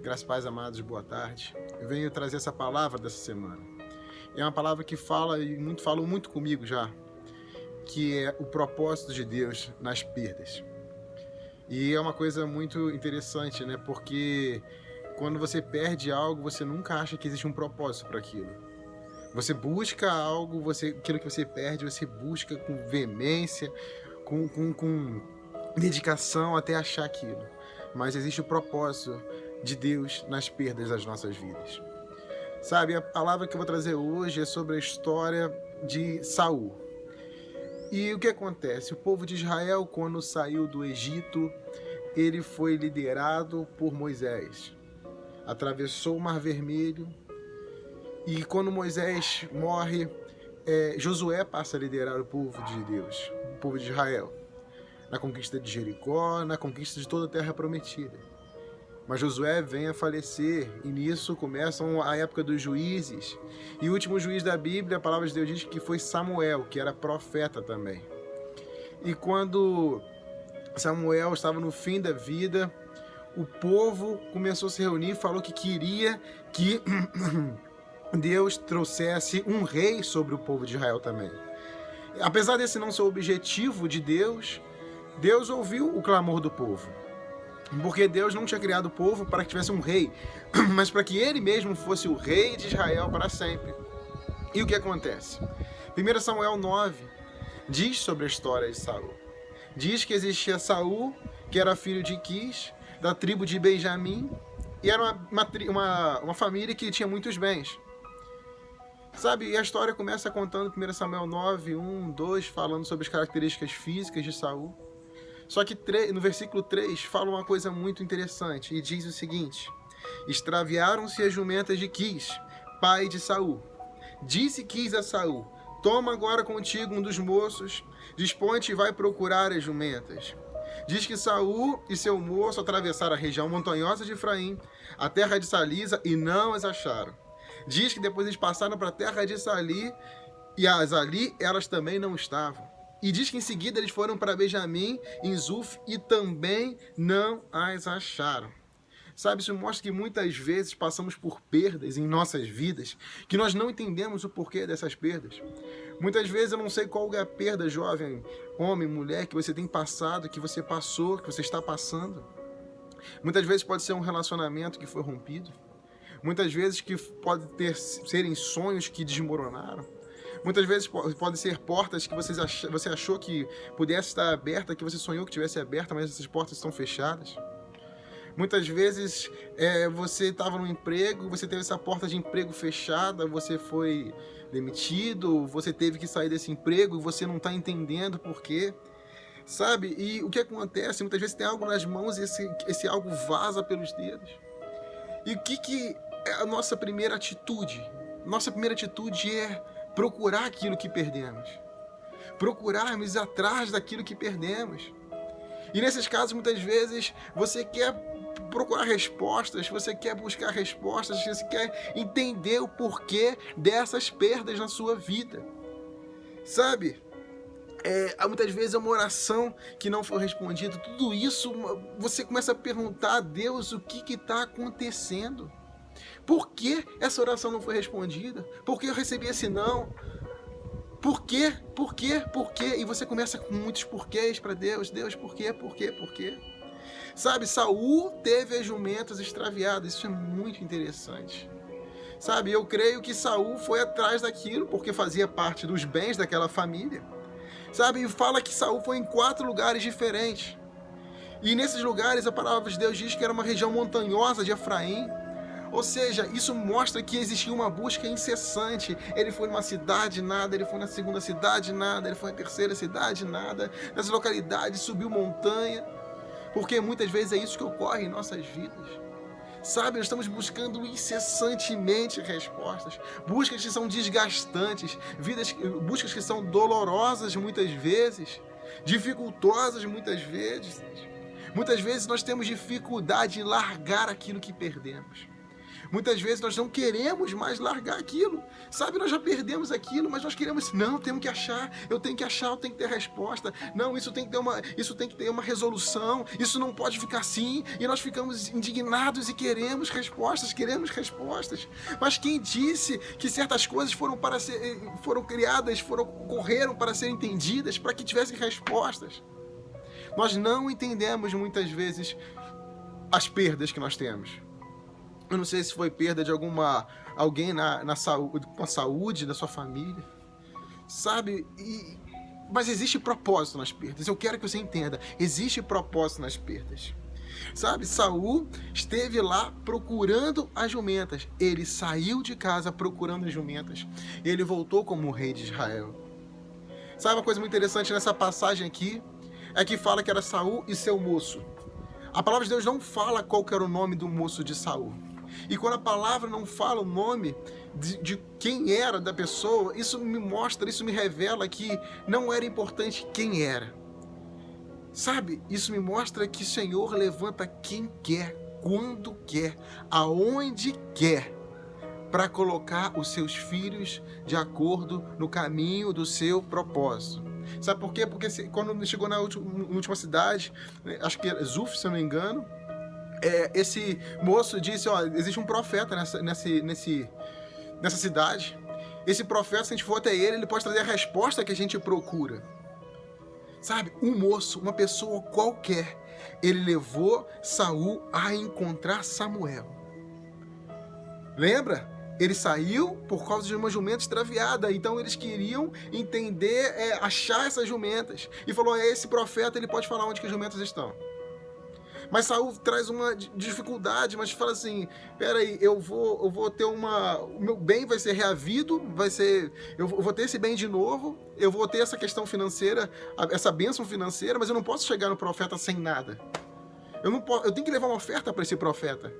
Graças a Paz, amados, boa tarde. Eu venho trazer essa palavra dessa semana. É uma palavra que falou muito comigo já, que é o propósito de Deus nas perdas. E é uma coisa muito interessante, né? Porque quando você perde algo, você nunca acha que existe um propósito para aquilo. Você busca algo, aquilo que você perde, você busca com veemência, com dedicação até achar aquilo. Mas existe o propósito de Deus nas perdas das nossas vidas. Sabe, a palavra que eu vou trazer hoje é sobre a história de Saul. E o que acontece? O povo de Israel, quando saiu do Egito, ele foi liderado por Moisés. Atravessou o Mar Vermelho. E quando Moisés morre, Josué passa a liderar o povo de Deus, o povo de Israel, na conquista de Jericó, na conquista de toda a terra prometida. Mas Josué vem a falecer, e nisso começam a época dos juízes. E o último juiz da Bíblia, a palavra de Deus diz que foi Samuel, que era profeta também. E quando Samuel estava no fim da vida, o povo começou a se reunir e falou que queria que Deus trouxesse um rei sobre o povo de Israel também. Apesar desse não ser o objetivo de Deus, Deus ouviu o clamor do povo. Porque Deus não tinha criado o povo para que tivesse um rei, mas para que ele mesmo fosse o rei de Israel para sempre. E o que acontece? 1 Samuel 9 diz sobre a história de Saul. Diz que existia Saul, que era filho de Quis, da tribo de Benjamim, e era uma família que tinha muitos bens. Sabe, e a história começa contando 1 Samuel 9, 1, 2, falando sobre as características físicas de Saul. Só que no versículo 3 fala uma coisa muito interessante e diz o seguinte: extraviaram-se as jumentas de Quis, pai de Saul. Disse Quis a Saul: toma agora contigo um dos moços, dispõe-te e vai procurar as jumentas. Diz que Saul e seu moço atravessaram a região montanhosa de Efraim, a terra de Salisa, e não as acharam. Diz que depois eles passaram para a terra de Sali, e ali elas também não estavam. E diz que em seguida eles foram para Benjamim, em Zuf, e também não as acharam. Sabe, isso mostra que muitas vezes passamos por perdas em nossas vidas, que nós não entendemos o porquê dessas perdas. Muitas vezes eu não sei qual é a perda, jovem, homem, mulher, que você tem passado, que você passou, que você está passando. Muitas vezes pode ser um relacionamento que foi rompido. Muitas vezes que pode serem sonhos que desmoronaram. Muitas vezes podem ser portas que você achou que pudesse estar aberta, que você sonhou que tivesse aberta, mas essas portas estão fechadas. Muitas vezes você estava no emprego, você teve essa porta de emprego fechada, você foi demitido, você teve que sair desse emprego e você não está entendendo por quê. Sabe? E o que acontece? Muitas vezes tem algo nas mãos e esse algo vaza pelos dedos. E o que é a nossa primeira atitude? Nossa primeira atitude é procurar aquilo que perdemos. Procurarmos atrás daquilo que perdemos. E nesses casos, muitas vezes, você quer procurar respostas, você quer buscar respostas, você quer entender o porquê dessas perdas na sua vida. Sabe? Muitas vezes é uma oração que não foi respondida. Tudo isso, você começa a perguntar a Deus o que está acontecendo. Por que essa oração não foi respondida? Por que eu recebi esse não? Por quê? Por quê? Por quê? E você começa com muitos porquês para Deus. Deus, por quê? Por quê? Por quê? Sabe, Saul teve as jumentas extraviadas. Isso é muito interessante. Sabe, eu creio que Saul foi atrás daquilo porque fazia parte dos bens daquela família. Sabe, e fala que Saul foi em 4 lugares diferentes. E nesses lugares a palavra de Deus diz que era uma região montanhosa de Efraim. Ou seja, isso mostra que existia uma busca incessante. Ele foi numa cidade, nada. Ele foi na segunda cidade, nada. Ele foi na terceira cidade, nada. Nas localidades, subiu montanha. Porque muitas vezes é isso que ocorre em nossas vidas. Sabe, nós estamos buscando incessantemente respostas. Buscas que são desgastantes. Buscas que são dolorosas muitas vezes. Dificultosas muitas vezes. Muitas vezes nós temos dificuldade em largar aquilo que perdemos. Muitas vezes nós não queremos mais largar aquilo. Sabe, nós já perdemos aquilo, mas nós queremos, não, temos que achar, eu tenho que ter resposta. Não, isso tem que ter uma resolução, isso não pode ficar assim. E nós ficamos indignados e queremos respostas. Mas quem disse que certas coisas foram criadas, correram para serem entendidas, para que tivessem respostas? Nós não entendemos muitas vezes as perdas que nós temos. Eu não sei se foi perda de alguém com a saúde da sua família, sabe? Mas existe propósito nas perdas. Eu quero que você entenda. Existe propósito nas perdas. Sabe, Saul esteve lá procurando as jumentas. Ele saiu de casa procurando as jumentas. Ele voltou como rei de Israel. Sabe uma coisa muito interessante nessa passagem aqui? É que fala que era Saul e seu moço. A palavra de Deus não fala qual que era o nome do moço de Saul. E quando a palavra não fala o nome de quem era da pessoa, isso me revela que não era importante quem era. Sabe, isso me mostra que o Senhor levanta quem quer, quando quer, aonde quer, para colocar os seus filhos de acordo no caminho do seu propósito. Sabe por quê? Porque quando chegou na última cidade, acho que era Zuf, se eu não me engano, esse moço disse, existe um profeta nessa cidade. Esse profeta, se a gente for até ele pode trazer a resposta que a gente procura. Sabe, um moço, uma pessoa qualquer, ele levou Saul a encontrar Samuel. Lembra? Ele saiu por causa de uma jumenta extraviada, então eles queriam entender, achar essas jumentas. E falou, esse profeta, ele pode falar onde que as jumentas estão. Mas Saul traz uma dificuldade, mas fala assim, peraí, eu vou ter o meu bem vai ser reavido, eu vou ter esse bem de novo, eu vou ter essa questão financeira, essa bênção financeira, mas eu não posso chegar no profeta sem nada. Eu tenho que levar uma oferta para esse profeta.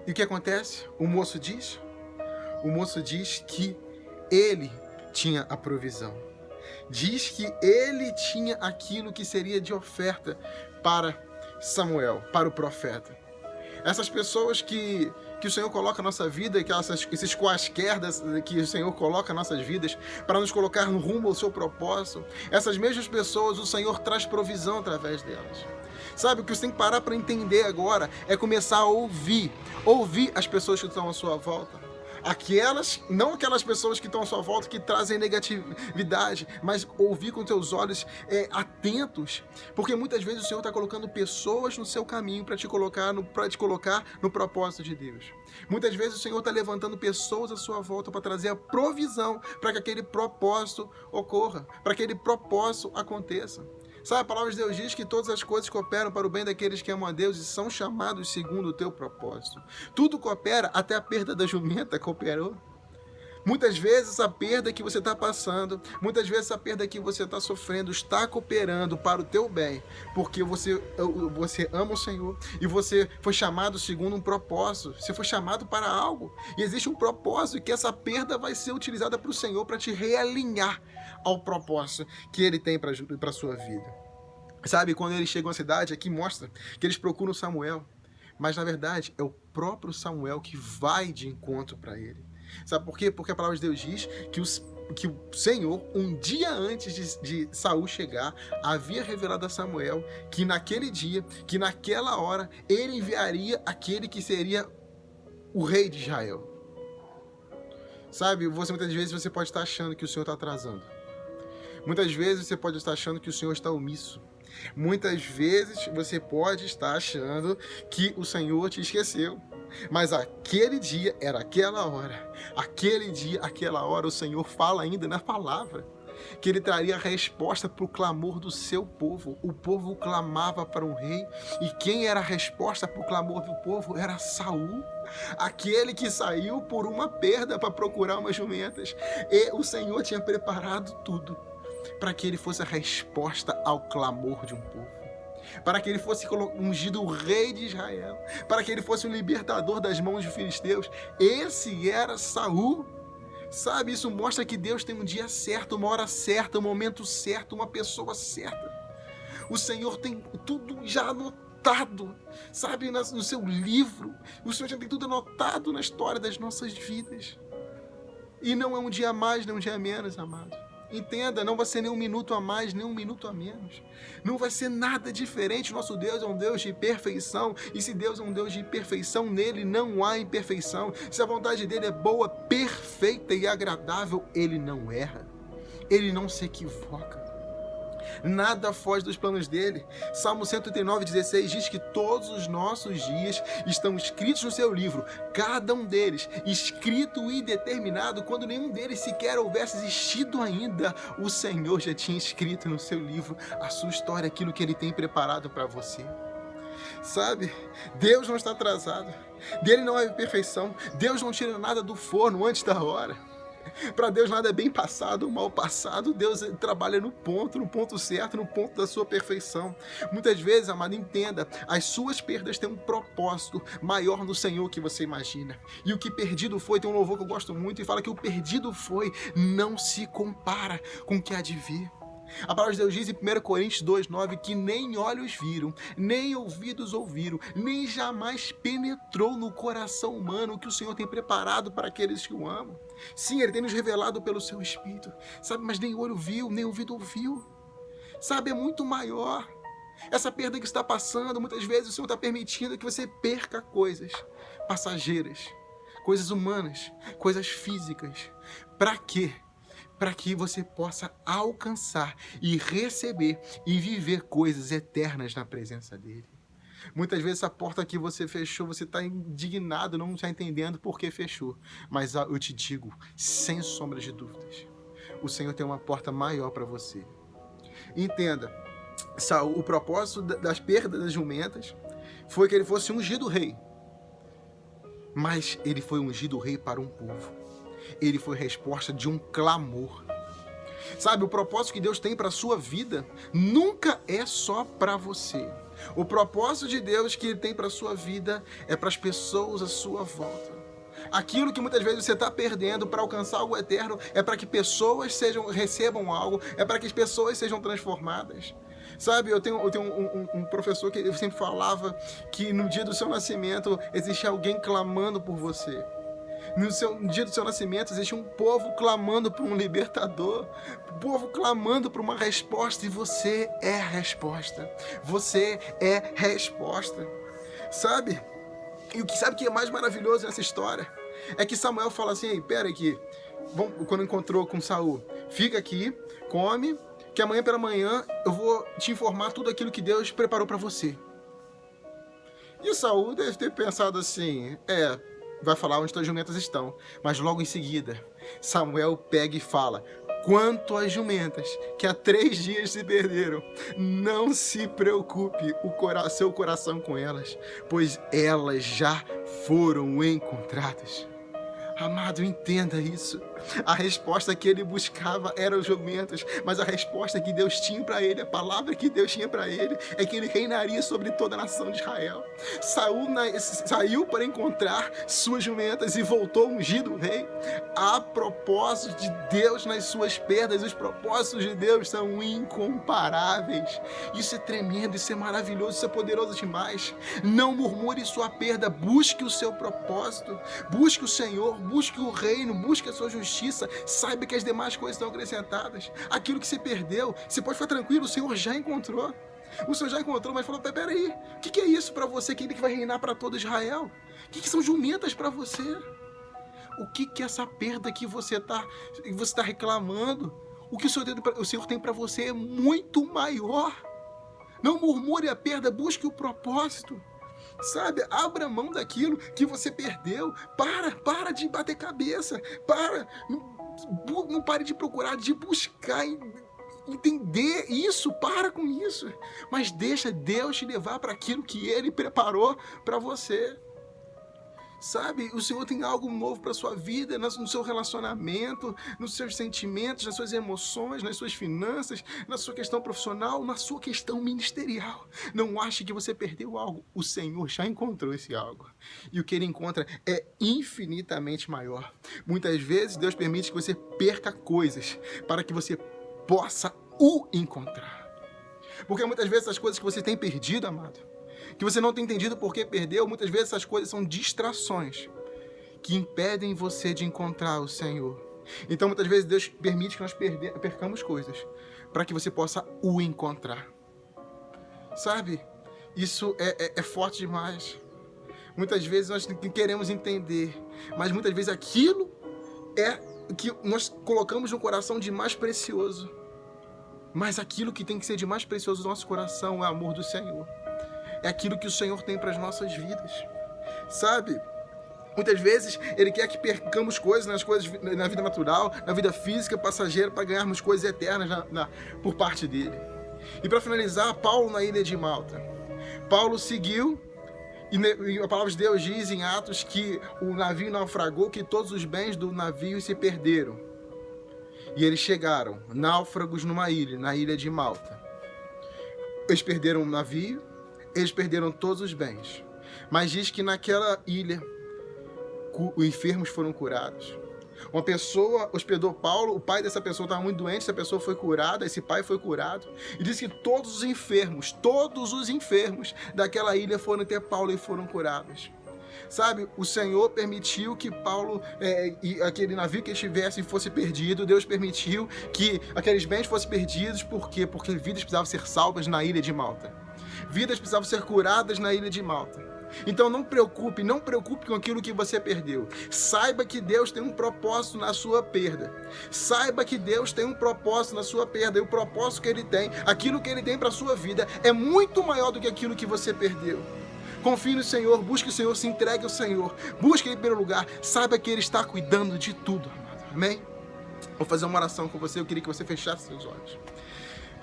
E o que acontece? O moço diz que ele tinha a provisão. Diz que ele tinha aquilo que seria de oferta para Samuel, para o profeta. Essas pessoas que o Senhor coloca na nossa vida, esses quaisquer que o Senhor coloca nas nossas vidas para nos colocar no rumo ao seu propósito, essas mesmas pessoas, o Senhor traz provisão através delas. Sabe, o que você tem que parar para entender agora é começar a ouvir as pessoas que estão à sua volta. Não aquelas pessoas que estão à sua volta que trazem negatividade, mas ouvir com teus olhos atentos, porque muitas vezes o Senhor está colocando pessoas no seu caminho para te colocar no propósito de Deus. Muitas vezes o Senhor está levantando pessoas à sua volta para trazer a provisão para que aquele propósito ocorra, para que aquele propósito aconteça. Sabe, a palavra de Deus diz que todas as coisas cooperam para o bem daqueles que amam a Deus e são chamados segundo o teu propósito. Tudo coopera, até a perda da jumenta cooperou. Muitas vezes a perda que você está passando, muitas vezes a perda que você está sofrendo está cooperando para o teu bem, porque você ama o Senhor e você foi chamado segundo um propósito, você foi chamado para algo e existe um propósito e que essa perda vai ser utilizada para o Senhor para te realinhar ao propósito que Ele tem para a sua vida. Sabe, quando eles chegam à cidade, aqui mostra que eles procuram Samuel, mas na verdade é o próprio Samuel que vai de encontro para ele. Sabe por quê? Porque a palavra de Deus diz que o Senhor, um dia antes de Saul chegar, havia revelado a Samuel que naquele dia, que naquela hora, ele enviaria aquele que seria o rei de Israel. Sabe, muitas vezes você pode estar achando que o Senhor está atrasando. Muitas vezes você pode estar achando que o Senhor está omisso. Muitas vezes você pode estar achando que o Senhor te esqueceu. Mas aquele dia era aquela hora. Aquele dia, aquela hora, o Senhor fala ainda na palavra que Ele traria a resposta para o clamor do seu povo. O povo clamava para um rei. E quem era a resposta para o clamor do povo? Era Saul. Aquele que saiu por uma perda para procurar umas jumentas. E o Senhor tinha preparado tudo para que ele fosse a resposta ao clamor de um povo, para que ele fosse ungido o rei de Israel, para que ele fosse o libertador das mãos dos filisteus. Esse era Saul. Sabe, isso mostra que Deus tem um dia certo, uma hora certa, um momento certo, uma pessoa certa. O Senhor tem tudo já anotado anotado, sabe, no seu livro. O Senhor já tem tudo anotado na história das nossas vidas. E não é um dia a mais, nem um dia a menos, amado. Entenda, não vai ser nem um minuto a mais, nem um minuto a menos. Não vai ser nada diferente. Nosso Deus é um Deus de perfeição. E se Deus é um Deus de perfeição, nele não há imperfeição. Se a vontade dele é boa, perfeita e agradável, ele não erra. Ele não se equivoca. Nada foge dos planos dele. Salmo 139:16 diz que todos os nossos dias estão escritos no seu livro, cada um deles escrito e determinado quando nenhum deles sequer houvesse existido ainda. O Senhor já tinha escrito no seu livro a sua história, aquilo que ele tem preparado para você. Sabe, Deus não está atrasado, dele não é perfeição, Deus não tira nada do forno antes da hora. Para Deus nada é bem passado ou mal passado. Deus trabalha no ponto certo, no ponto da sua perfeição. Muitas vezes, amado, entenda, as suas perdas têm um propósito maior no Senhor que você imagina. E o que perdido foi, tem um louvor que eu gosto muito e fala que o perdido foi, não se compara com o que há de vir. A palavra de Deus diz em 1 Coríntios 2:9 que nem olhos viram, nem ouvidos ouviram, nem jamais penetrou no coração humano o que o Senhor tem preparado para aqueles que o amam. Sim, Ele tem nos revelado pelo seu Espírito, sabe, mas nem olho viu, nem ouvido ouviu. Sabe, é muito maior. Essa perda que está passando, muitas vezes o Senhor está permitindo que você perca coisas passageiras, coisas humanas, coisas físicas. Para quê? Para que você possa alcançar e receber e viver coisas eternas na presença dele. Muitas vezes essa porta que você fechou, você está indignado, não está entendendo por que fechou. Mas eu te digo, sem sombra de dúvidas, o Senhor tem uma porta maior para você. Entenda, o propósito das perdas das jumentas foi que ele fosse ungido rei. Mas ele foi ungido rei para um povo. Ele foi resposta de um clamor. Sabe, o propósito que Deus tem para a sua vida nunca é só para você. O propósito de Deus que Ele tem para a sua vida é para as pessoas à sua volta. Aquilo que muitas vezes você está perdendo para alcançar algo eterno é para que pessoas recebam algo, é para que as pessoas sejam transformadas. Sabe, eu tenho um professor que sempre falava que no dia do seu nascimento existe alguém clamando por você. No dia do seu nascimento existe um povo clamando por um libertador, um povo clamando por uma resposta, e você é a resposta. Você é resposta. Sabe? E sabe o que é mais maravilhoso nessa história? É que Samuel fala assim: ei, pera aqui, quando encontrou com Saul, fica aqui, come, que amanhã pela manhã eu vou te informar tudo aquilo que Deus preparou para você. E Saul deve ter pensado assim: vai falar onde as jumentas estão. Mas logo em seguida, Samuel pega e fala: quanto às jumentas que há 3 dias se perderam, não se preocupe seu coração com elas, pois elas já foram encontradas. Amado, entenda isso. A resposta que ele buscava eram os jumentos, mas a resposta que Deus tinha para ele, a palavra que Deus tinha para ele, é que ele reinaria sobre toda a nação de Israel. Saul saiu para encontrar suas jumentas e voltou ungido rei. Há propósitos de Deus nas suas perdas, os propósitos de Deus são incomparáveis. Isso é tremendo, isso é maravilhoso, isso é poderoso demais. Não murmure sua perda, busque o seu propósito, busque o Senhor, busque o reino, busque a sua justiça. Saiba que as demais coisas estão acrescentadas. Aquilo que você perdeu, você pode ficar tranquilo, o Senhor já encontrou. O Senhor já encontrou, mas falou: peraí, o que é isso para você, que ele que vai reinar para todo Israel? O que são jumentas para você? O que é essa perda que você está reclamando? O que o Senhor tem para você é muito maior. Não murmure a perda, busque o propósito. Sabe, abra mão daquilo que você perdeu. Para de bater cabeça. Não pare de procurar, de buscar entender isso. Para com isso. Mas deixa Deus te levar para aquilo que Ele preparou para você. Sabe, o Senhor tem algo novo para a sua vida, no seu relacionamento, nos seus sentimentos, nas suas emoções, nas suas finanças, na sua questão profissional, na sua questão ministerial. Não ache que você perdeu algo. O Senhor já encontrou esse algo. E o que Ele encontra é infinitamente maior. Muitas vezes Deus permite que você perca coisas para que você possa o encontrar. Porque muitas vezes as coisas que você tem perdido, amado, que você não tem entendido por que perdeu, muitas vezes essas coisas são distrações que impedem você de encontrar o Senhor. Então, muitas vezes, Deus permite que nós percamos coisas para que você possa o encontrar. Sabe? Isso é forte demais. Muitas vezes nós queremos entender, mas muitas vezes aquilo é o que nós colocamos no coração de mais precioso. Mas aquilo que tem que ser de mais precioso no nosso coração é o amor do Senhor. É aquilo que o Senhor tem para as nossas vidas. Sabe? Muitas vezes Ele quer que percamos coisas na vida natural, na vida física, passageira, para ganharmos coisas eternas por parte dEle. E para finalizar, Paulo na ilha de Malta. Paulo seguiu, e a palavra de Deus diz em Atos que o navio naufragou, que todos os bens do navio se perderam. E eles chegaram, náufragos, numa ilha, na ilha de Malta. Eles perderam o navio, eles perderam todos os bens. Mas diz que naquela ilha, os enfermos foram curados. Uma pessoa hospedou Paulo, o pai dessa pessoa estava muito doente, essa pessoa foi curada, esse pai foi curado. E diz que todos os enfermos daquela ilha foram até Paulo e foram curados. Sabe, o Senhor permitiu que Paulo e aquele navio que estivesse fosse perdido. Deus permitiu que aqueles bens fossem perdidos. Por quê? Porque vidas precisavam ser salvas na ilha de Malta. Vidas precisavam ser curadas na ilha de Malta. Então não preocupe com aquilo que você perdeu. Saiba que Deus tem um propósito na sua perda. Saiba que Deus tem um propósito na sua perda. E o propósito que Ele tem, aquilo que Ele tem para a sua vida, é muito maior do que aquilo que você perdeu. Confie no Senhor, busque o Senhor, se entregue ao Senhor. Busque Ele em primeiro lugar. Saiba que Ele está cuidando de tudo, amado. Amém? Vou fazer uma oração com você. Eu queria que você fechasse seus olhos.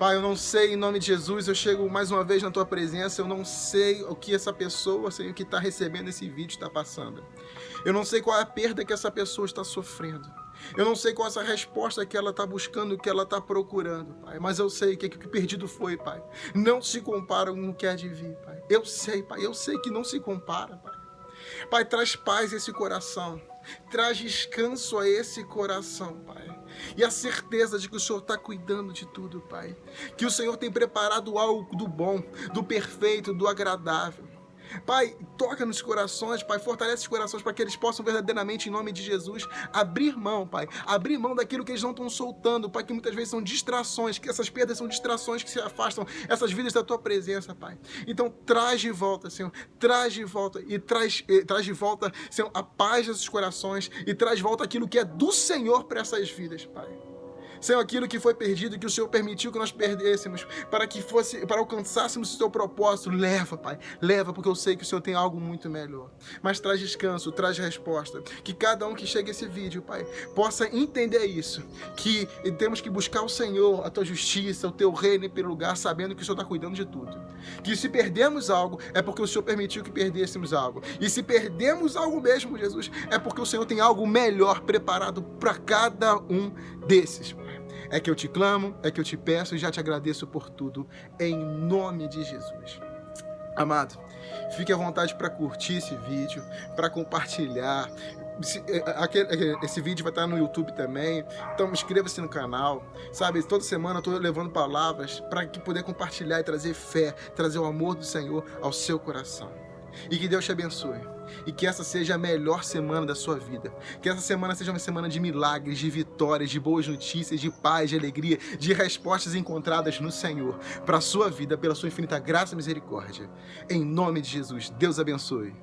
Pai, eu não sei, em nome de Jesus, eu chego mais uma vez na Tua presença, eu não sei o que essa pessoa, Senhor, que está recebendo esse vídeo está passando. Eu não sei qual é a perda que essa pessoa está sofrendo. Eu não sei qual é essa resposta que ela está buscando, que ela está procurando, Pai. Mas eu sei que o que perdido foi, Pai. Não se compara com o que há de vir, Pai. Eu sei, Pai, eu sei que não se compara, Pai. Pai, traz paz a esse coração. Traz descanso a esse coração, Pai. E a certeza de que o Senhor está cuidando de tudo, Pai. Que o Senhor tem preparado algo do bom, do perfeito, do agradável. Pai, toca nos corações, Pai, fortalece os corações para que eles possam verdadeiramente, em nome de Jesus, abrir mão, Pai, abrir mão daquilo que eles não estão soltando, Pai, que muitas vezes são distrações, que essas perdas são distrações que se afastam essas vidas da Tua presença, Pai. Então, traz de volta, Senhor, traz de volta, Senhor, a paz desses corações e traz de volta aquilo que é do Senhor para essas vidas, Pai. Senhor, aquilo que foi perdido, que o Senhor permitiu que nós perdêssemos, para alcançássemos o Teu propósito, leva, Pai, leva, porque eu sei que o Senhor tem algo muito melhor. Mas traz descanso, traz resposta, que cada um que chega a esse vídeo, Pai, possa entender isso, que temos que buscar o Senhor, a Tua justiça, o Teu reino em primeiro lugar, sabendo que o Senhor está cuidando de tudo. Que se perdemos algo, é porque o Senhor permitiu que perdêssemos algo. E se perdemos algo mesmo, Jesus, é porque o Senhor tem algo melhor preparado para cada um desses, Pai. É que eu te clamo, é que eu te peço e já te agradeço por tudo, em nome de Jesus. Amado, fique à vontade para curtir esse vídeo, para compartilhar. Esse vídeo vai estar no YouTube também, então inscreva-se no canal, sabe? Toda semana eu estou levando palavras para poder compartilhar e trazer fé, trazer o amor do Senhor ao seu coração. E que Deus te abençoe. E que essa seja a melhor semana da sua vida. Que essa semana seja uma semana de milagres, de vitórias, de boas notícias, de paz, de alegria, de respostas encontradas no Senhor. Para a sua vida, pela sua infinita graça e misericórdia. Em nome de Jesus, Deus abençoe.